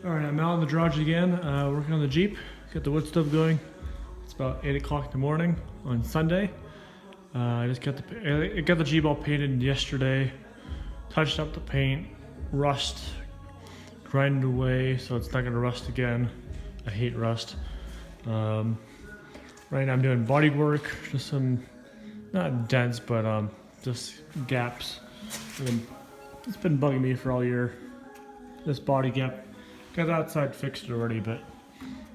Alright, I'm out in the garage again, working on the Jeep. Got the wood stove going. It's about 8 o'clock in the morning on Sunday. I just got the Jeep all painted yesterday. Touched up the paint, rust, grinded away so it's not gonna rust again. I hate rust. Right now I'm doing body work, just some, not dents, but just gaps. It's been bugging me for all year. This body gap. Got the outside fixed already, but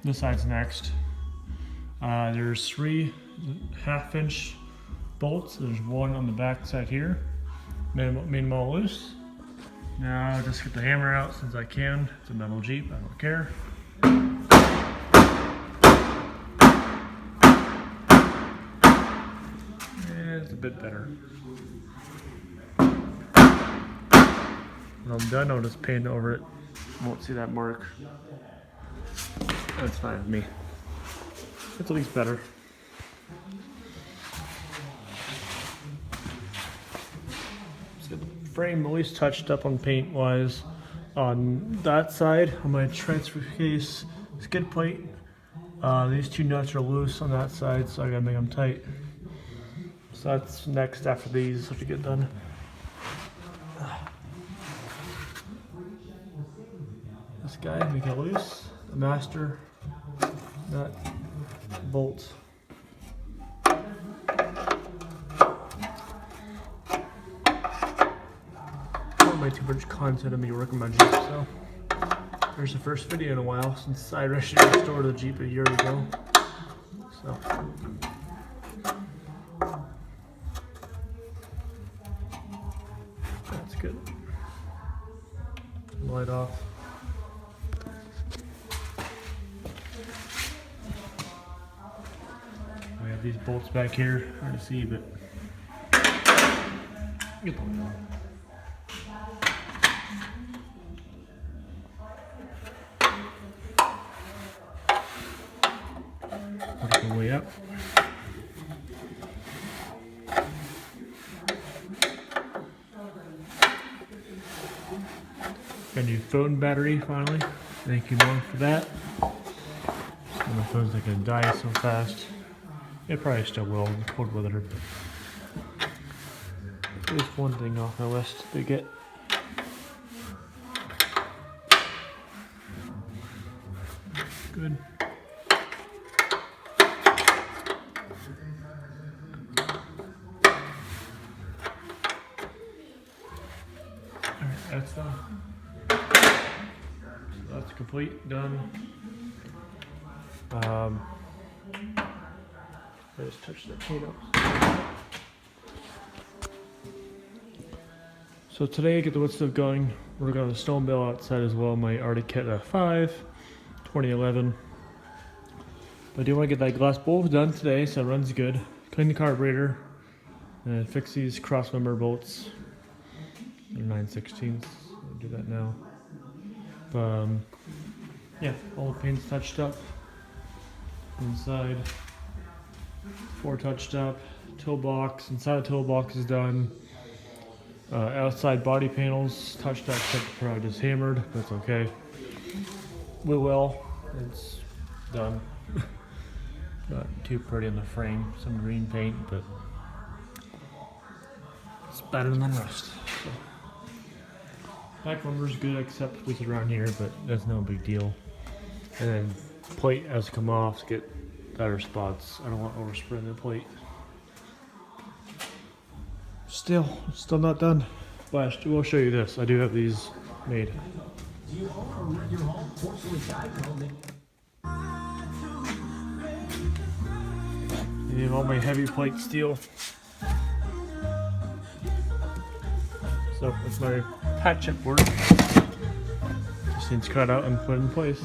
this side's next. There's 3 half-inch bolts. There's one on the back side here. Made them all loose. Now I'll just get the hammer out since I can. It's a metal Jeep, I don't care. Yeah, it's a bit better. When I'm done, I'll just paint over it. Won't see that mark. That's fine with me. It's at least better. Let's get the frame at least touched up on paint wise. On that side, on my transfer case skid plate, these 2 nuts are loose on that side, so I gotta make them tight. So that's next after these have to get done. This guy, make it loose. The master nut, bolt. Way too much content of me working my Jeep, so there's the first video in a while since I restored the Jeep a year ago. So that's good. Light off. We have these bolts back here, hard to see, but get the light on. Work the way up. Got a new phone battery finally. Thank you, Mom, for that. My phone's not gonna die so fast. It probably still will in cold weather. There's one thing off my list to get. Good. Alright, that's done. So that's complete, done. I just touched the paint up. So today I get the wood stove going. We're going to the stone bale outside as well. My Arctic Cat 5, 2011. But I do want to get that glass bowl done today, so it runs good. Clean the carburetor and fix these cross member bolts. They're 9/16. I'll do that now. Yeah, all the paint's touched up. Inside, 4 touched up. Toolbox, inside the toolbox is done. Outside body panels touched up, except probably just hammered. That's okay. Well, it's done. Not too pretty on the frame. Some green paint, but it's better than rust. So. Back lumber's good, except with around here, but that's no big deal. And then plate has to come off to get better spots. I don't want overspraying the plate. Still not done. But we'll show you this. I do have these made. You have all my heavy plate steel. So it's my patch up work. Just needs cut out and put in place.